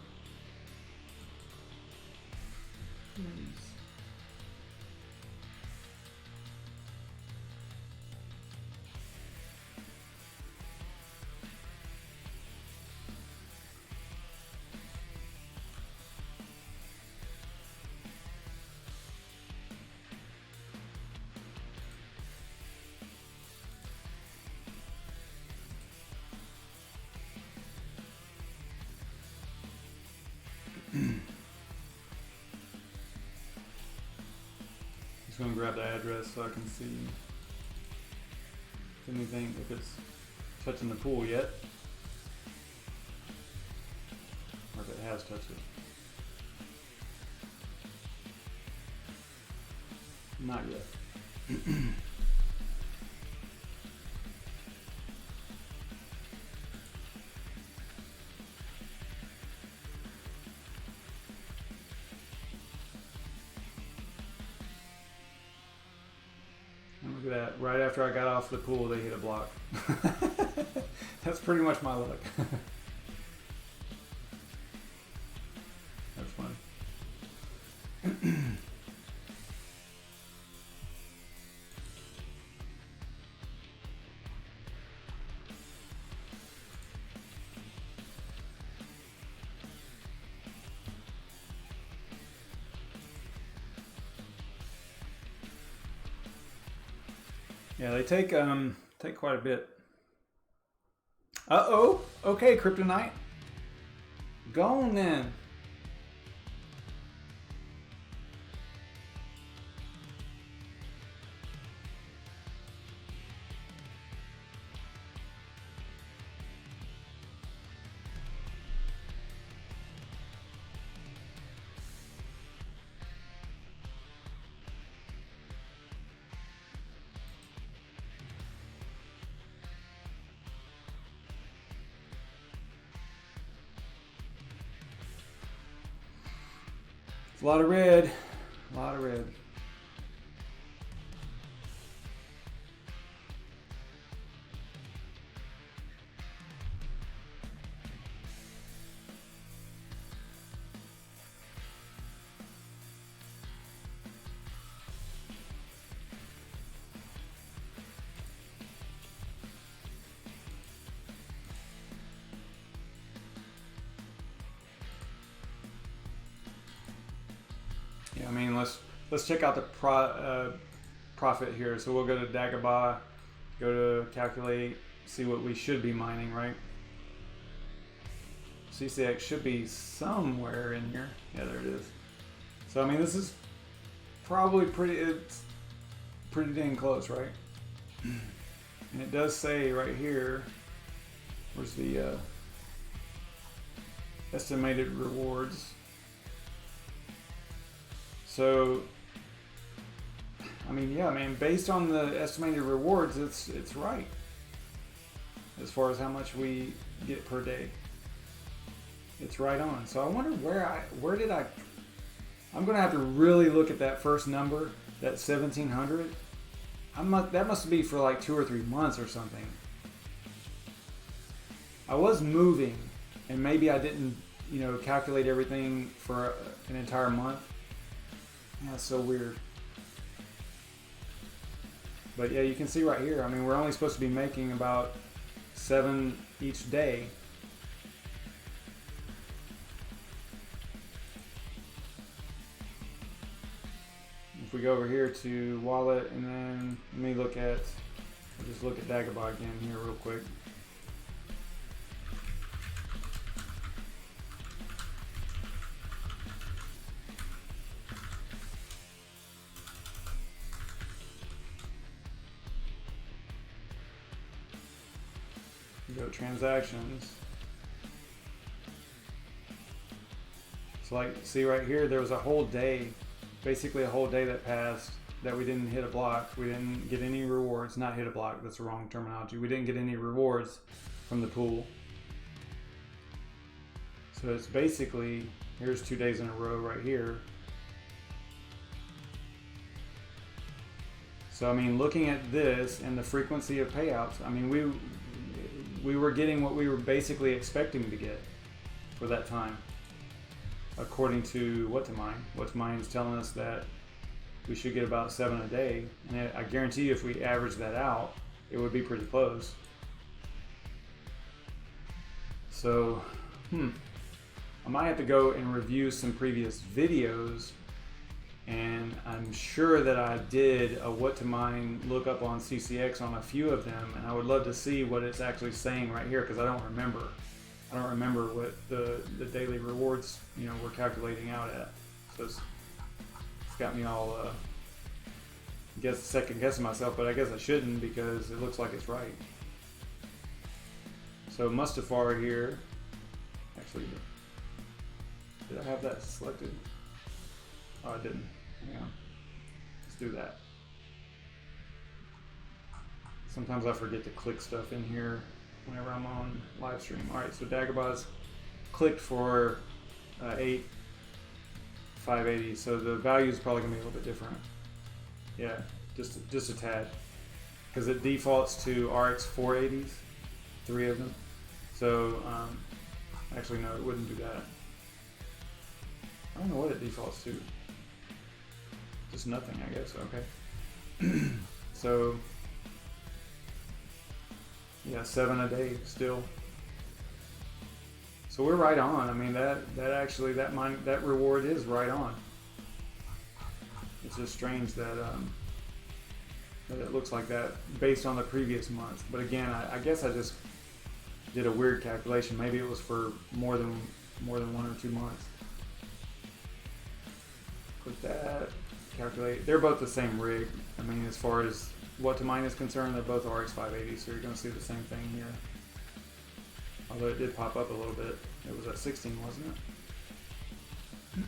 A: Just gonna grab the address so I can see if anything, if it's touching the pool yet, or if it has touched it. Not yet. Look at that. Right after I got off the pool, they hit a block. That's pretty much my luck. That's funny. Yeah, they take quite a bit. Uh-oh. Okay, Kryptonite. Go on then. It's a lot of red. A lot of red. Yeah, I mean, let's check out the profit here. So we'll go to Dagobah, go to calculate, see what we should be mining, right? CCX should be somewhere in here. Yeah, there it is. So I mean, this is probably it's pretty dang close, right? And it does say right here, where's the estimated rewards. So I mean, yeah, man, based on the estimated rewards, it's right as far as how much we get per day. It's right on. So I wonder where did I'm gonna have to really look at that first number, that 1700. That must be for like 2 or 3 months or something. I was moving, and maybe I didn't, calculate everything for an entire month. Yeah, that's so weird. But yeah, you can see right here, I mean, we're only supposed to be making about 7 each day. If we go over here to wallet, and then let me just look at Dagobah again here real quick. Go transactions. So like, see right here, there was a whole day, basically a whole day that passed that we didn't hit a block. We didn't get any rewards. Not hit a block, that's the wrong terminology. We didn't get any rewards from the pool. So it's basically, here's 2 days in a row right here. So I mean, looking at this and the frequency of payouts, I mean, we were getting what we were basically expecting to get for that time, according to WhatToMine. WhatToMine is telling us that we should get about 7 a day, and I guarantee you if we average that out, it would be pretty close. So, I might have to go and review some previous videos, and I'm sure that I did a WhatToMine lookup on CCX on a few of them, and I would love to see what it's actually saying right here, because I don't remember. I don't remember what the daily rewards we're calculating out at. So it's got me all second guessing myself, but I guess I shouldn't, because it looks like it's right. So Mustafar here, actually, did I have that selected? Oh, I didn't. Hang on. Let's do that. Sometimes I forget to click stuff in here whenever I'm on live stream. All right, so Dagobah's clicked for 8,580. So the value is probably gonna be a little bit different. Yeah, just a tad, because it defaults to RX 480s, 3 of them. So actually no, it wouldn't do that. I don't know what it defaults to. Just nothing, I guess. Okay. So yeah, 7 a day still. So we're right on. I mean, that reward is right on. It's just strange that that it looks like that based on the previous month. But again, I guess I just did a weird calculation. Maybe it was for more than 1 or 2 months. Click that. Calculate. They're both the same rig. I mean, as far as WhatToMine is concerned, they're both RX 580, so you're going to see the same thing here. Although it did pop up a little bit. It was at 16, wasn't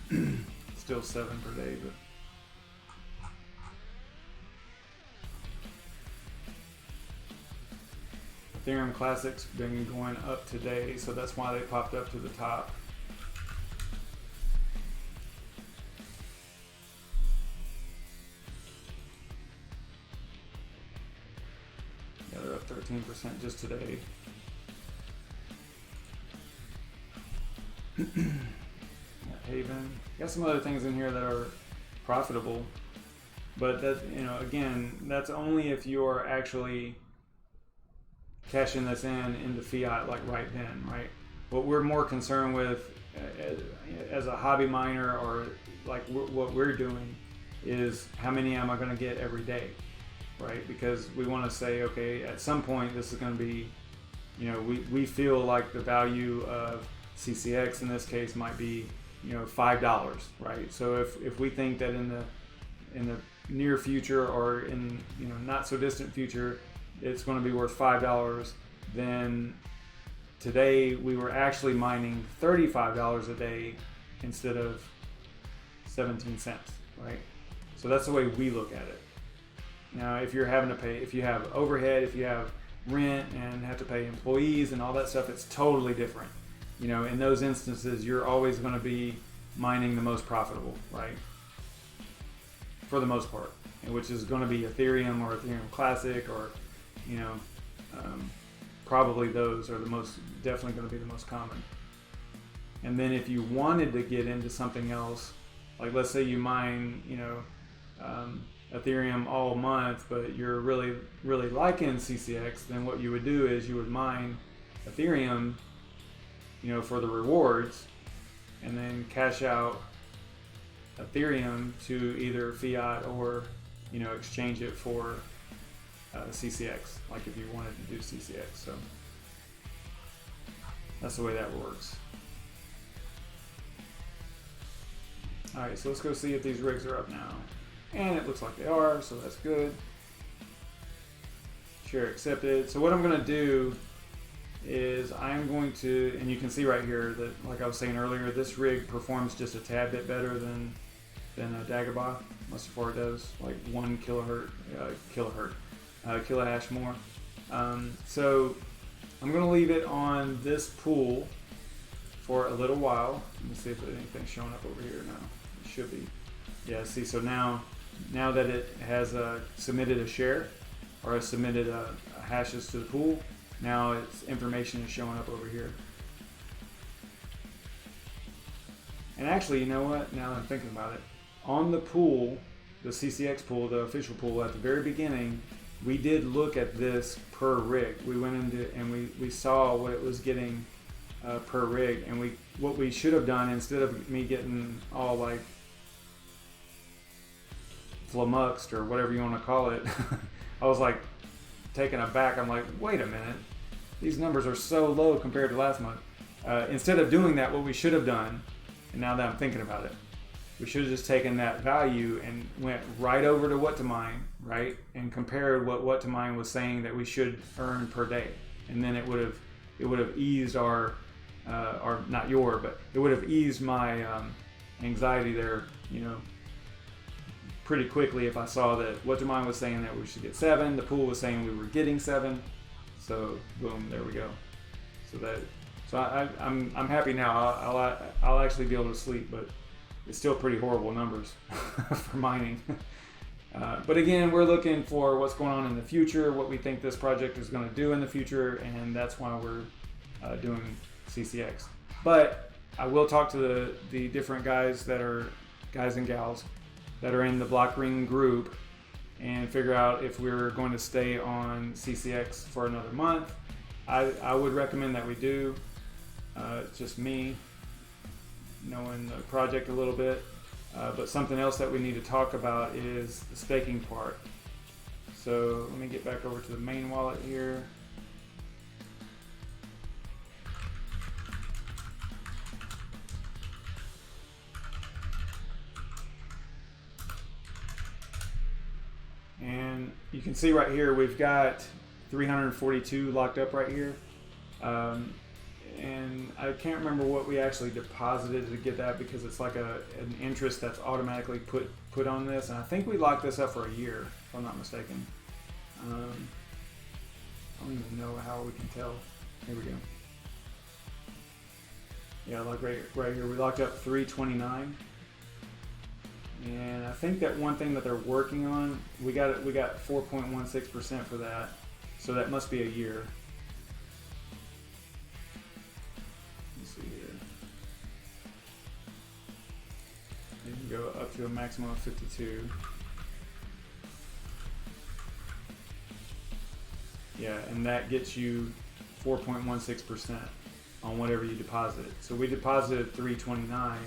A: it? Still 7 per day, but Ethereum Classic's been going up today, so that's why they popped up to the top. Yeah, they're up 13% just today. Haven. Got some other things in here that are profitable, but that, again, that's only if you're actually cashing this into fiat, like right then, right? What we're more concerned with as a hobby miner, or like what we're doing, is how many am I going to get every day, right? Because we want to say, okay, at some point this is going to be, we feel like the value of CCX in this case might be, you know, $5, right? So if we think that in the near future, or in, you know, not so distant future, it's going to be worth $5, then today we were actually mining $35 a day instead of 17 cents, right? So that's the way we look at it. Now, if you're having to pay, if you have overhead, if you have rent and have to pay employees and all that stuff, it's totally different. You know, in those instances, you're always going to be mining the most profitable, right? For the most part, which is going to be Ethereum or Ethereum Classic, or, you know, probably those are the most, definitely going to be the most common. And then if you wanted to get into something else, like let's say you mine, you know, Ethereum all month, but you're really liking CCX, then what you would do is you would mine Ethereum, you know, for the rewards, and then cash out Ethereum to either fiat or, you know, exchange it for CCX, like if you wanted to do CCX. So that's the way that works. All right, so let's go see if these rigs are up now. And it looks like they are, so that's good. Share accepted. So what I'm going to do is I'm going to, and you can see right here that, like I was saying earlier, this rig performs just a tad bit better than Dagobah. Mustafar does like 1 kilohash more. So I'm going to leave it on this pool for a little while. Let me see if anything's showing up over here now. It should be. Yeah, see, so now that it has submitted a share, or has submitted hashes to the pool, now its information is showing up over here. And actually, you know what? Now that I'm thinking about it, on the pool, the CCX pool, the official pool, at the very beginning, we did look at this per rig. We went into and we saw what it was getting per rig, and what we should have done, instead of me getting all like flummoxed or whatever you want to call it, I was like taken aback. I'm like, wait a minute, these numbers are so low compared to last month. Instead of doing that, what we should have done, and now that I'm thinking about it, we should have just taken that value and went right over to what to mine, right, and compared what to mine was saying that we should earn per day, and then it would have eased our not your, but it would have eased my anxiety there, you know, pretty quickly if I saw that what to mine was saying that we should get 7, the pool was saying we were getting 7, so boom, there we go. So I'm happy now. I'll actually be able to sleep, but it's still pretty horrible numbers for mining. But again, we're looking for what's going on in the future, what we think this project is going to do in the future, and that's why we're doing CCX. But I will talk to the different guys and gals that are in the BLOKring group and figure out if we're going to stay on CCX for another month. I would recommend that we do. It's just me knowing the project a little bit. But something else that we need to talk about is the staking part. So let me get back over to the main wallet here. And you can see right here, we've got 342 locked up right here. And I can't remember what we actually deposited to get that, because it's like an interest that's automatically put on this. And I think we locked this up for a year, if I'm not mistaken. I don't even know how we can tell. Here we go. Yeah, like right here, we locked up 329. And I think that one thing that they're working on, we got 4.16% for that, so that must be a year. Let's see here. You can go up to a maximum of 52. Yeah, and that gets you 4.16% on whatever you deposit. So we deposited 329,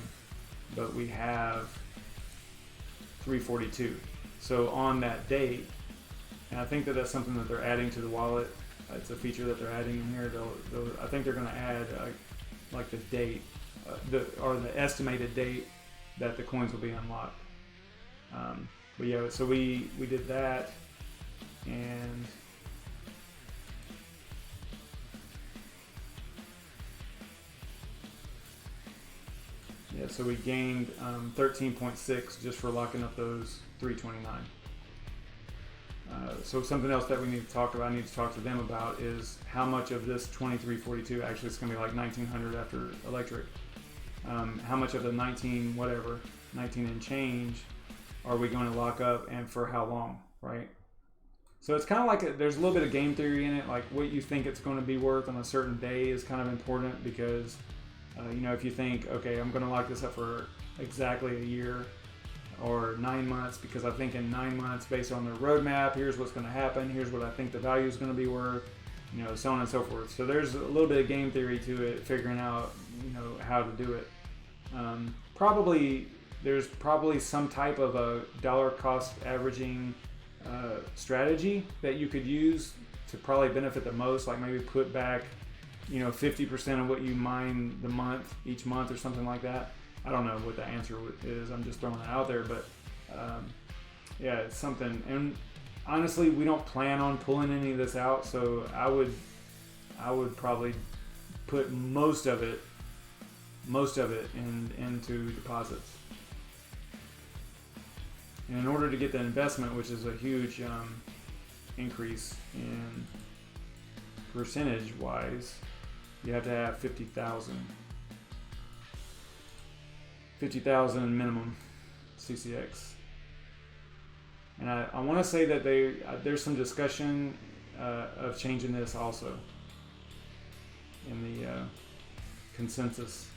A: but we have 342. So on that date, and I think that that's something that they're adding to the wallet. It's a feature that they're adding in here. I think they're going to add like the date, or the estimated date that the coins will be unlocked. But yeah, so we did that, and yeah, so we gained 13.6 just for locking up those 329. So something else that we need to talk about, I need to talk to them about, is how much of this 2342, actually it's going to be like 1900 after electric, how much of the 19 and change are we going to lock up, and for how long, right? So it's kind of like there's a little bit of game theory in it, like what you think it's going to be worth on a certain day is kind of important, because you know, if you think, okay, I'm going to lock this up for exactly a year or 9 months, because I think in 9 months, based on the roadmap, here's what's going to happen, here's what I think the value is going to be worth, you know, so on and so forth. So there's a little bit of game theory to it, figuring out, you know, how to do it. There's probably some type of a dollar cost averaging strategy that you could use to probably benefit the most, like maybe put back, you know, 50% of what you mine each month or something like that. I don't know what the answer is. I'm just throwing that out there, but yeah, it's something. And honestly, we don't plan on pulling any of this out, so I would probably put most of it into deposits. And in order to get the investment, which is a huge increase in percentage wise, you have to have 50,000 minimum CCX. And I want to say that there's some discussion of changing this also in the consensus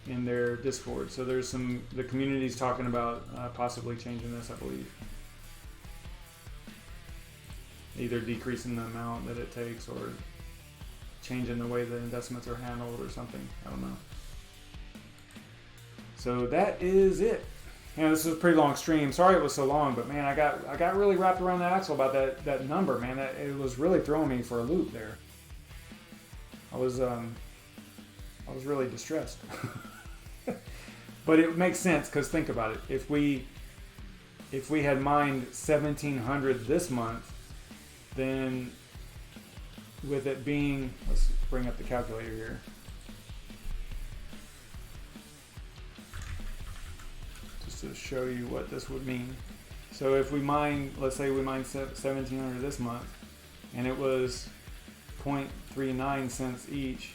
A: in their Discord. So there's the community's talking about possibly changing this, I believe. Either decreasing the amount that it takes or changing the way the investments are handled or something. I don't know. So that is it. You know, this is a pretty long stream. Sorry it was so long, but man, I got really wrapped around the axle about that number, man. It was really throwing me for a loop there. I was really distressed. But it makes sense, because think about it. If we had mined 1,700 this month, then with it being, let's bring up the calculator here. Just to show you what this would mean. So if we mine, let's say we mined 1,700 this month, and it was 0.39 cents each,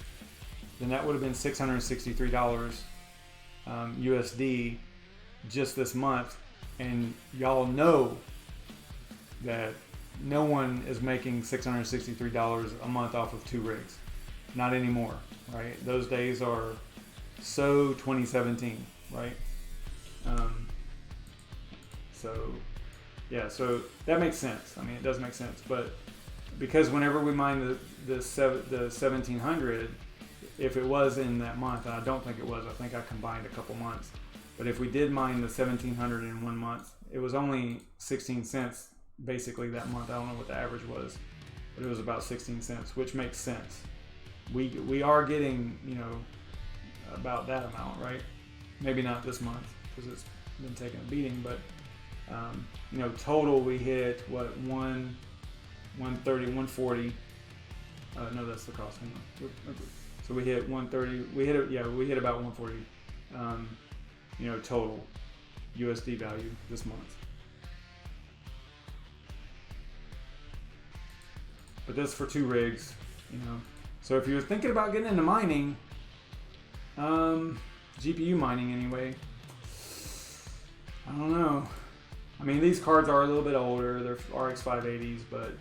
A: then that would have been $663 USD just this month. And y'all know that no one is making $663 a month off of 2 rigs. Not anymore, right? Those days are so 2017, right? So yeah, so that makes sense. I mean, it does make sense, but because whenever we mine the 1,700, if it was in that month, and I don't think it was, I think I combined a couple months, but if we did mine the 1,700 in 1 month, it was only 16 cents basically that month. I don't know what the average was, but it was about 16 cents, which makes sense. We are getting, you know, about that amount, right? Maybe not this month because it's been taking a beating, but you know, total we hit what, 130, 140. No, that's the cost. Hang on. So we hit 130. We hit about 140. You know, total USD value this month. But that's for 2 rigs, you know. So if you're thinking about getting into mining, GPU mining anyway, I don't know. I mean, these cards are a little bit older. They're RX 580s, but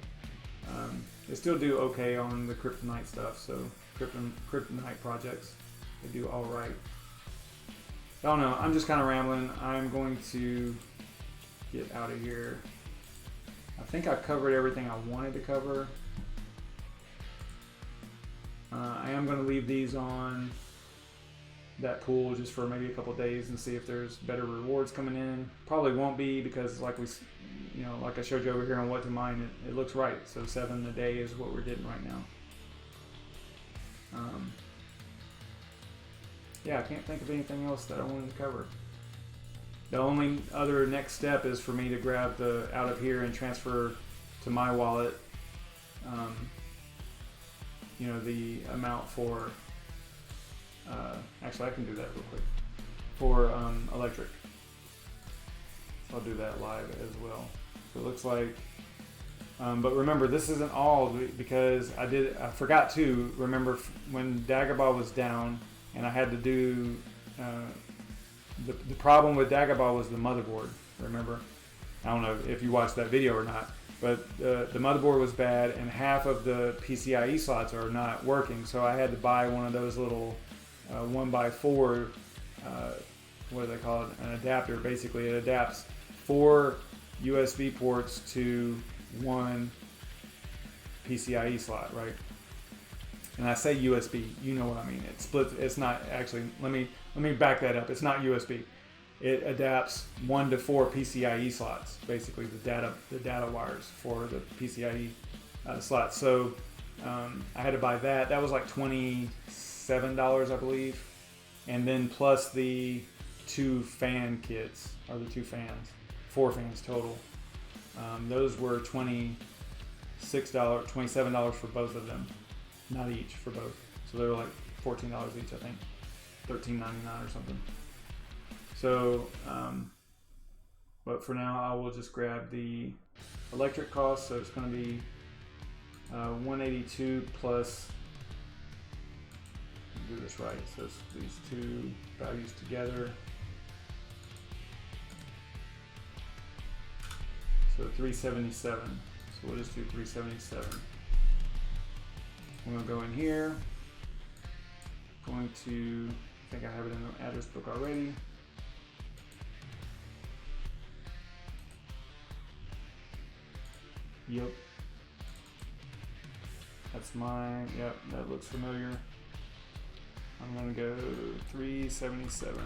A: they still do okay on the Kryptonite stuff. So Kryptonite projects, they do all right. I don't know. I'm just kind of rambling. I'm going to get out of here. I think I covered everything I wanted to cover. I am going to leave these on that pool just for maybe a couple days and see if there's better rewards coming in. Probably won't be, because like I showed you over here on what to mine, it looks right. So 7 a day is what we're getting right now. yeah, I can't think of anything else that I wanted to cover. The only other next step is for me to grab the out of here and transfer to my wallet, you know, the amount for, actually I can do that real quick, for electric. So I'll do that live as well. So it looks like, but remember, this isn't all, because I forgot to remember when Dagobah was down and I had to do, the problem with Dagobah was the motherboard, remember? I don't know if you watched that video or not, but the motherboard was bad and half of the PCIe slots are not working. So I had to buy one of those little 1x4, what do they call it? An adapter. Basically, it adapts 4 USB ports to 1 PCIe slot, right? And I say USB, you know what I mean. It splits. It's not actually. Let me back that up. It's not USB. It adapts 1 to 4 PCIe slots, basically the data wires for the PCIe slots. So I had to buy that. That was like $27, I believe, and then plus the 2 fan kits, or the 2 fans, 4 fans total. Those were $27 for both of them, not each, for both. So they were like $14 each, I think, $13.99 or something. So, but for now, I will just grab the electric cost. So it's going to be 182 plus, do this right, so it's these two values together. So 377. So we'll just do 377. I'm going to go in here. Going to, I think I have it in the address book already. Yep. That's mine. Yep, that looks familiar. I'm going to go 377.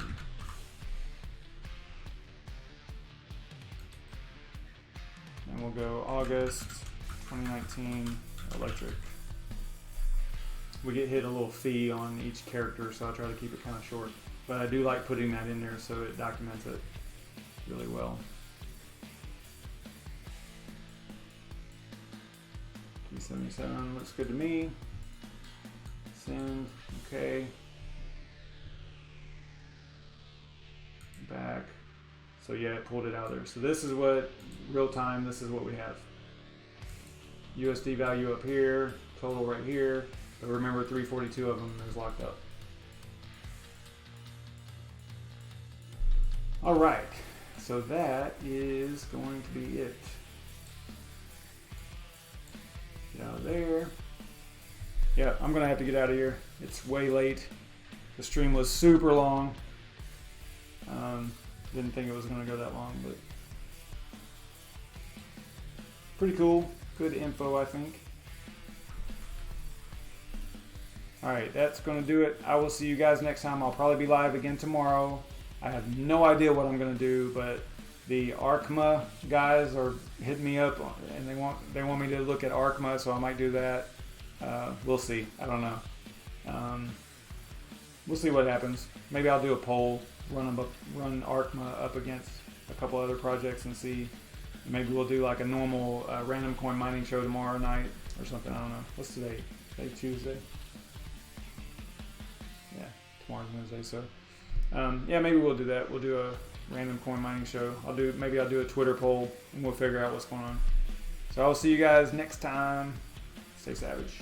A: And we'll go August 2019 electric. We get hit a little fee on each character, so I try to keep it kind of short. But I do like putting that in there so it documents it really well. 377 looks good to me. Send, okay. Back. So yeah, it pulled it out there. So this is what, real time, this is what we have. USD value up here, total right here. But remember, 342 of them is locked up. All right, so that is going to be it. Get out of there. Yeah, I'm gonna have to get out of here. It's way late. The stream was super long. Didn't think it was gonna go that long, but pretty cool. Good info, I think. All right, that's gonna do it. I will see you guys next time. I'll probably be live again tomorrow. I have no idea what I'm gonna do, but the ARCMA guys are hitting me up, and they want me to look at ARCMA, so I might do that. We'll see. I don't know. We'll see what happens. Maybe I'll do a poll, run ARCMA up against a couple other projects and see. Maybe we'll do like a normal random coin mining show tomorrow night or something. I don't know. What's today? Today Tuesday. Yeah, tomorrow's Wednesday. So yeah, maybe we'll do that. We'll do a random coin mining show. Maybe I'll do a Twitter poll and we'll figure out what's going on. So I'll see you guys next time. Stay savage.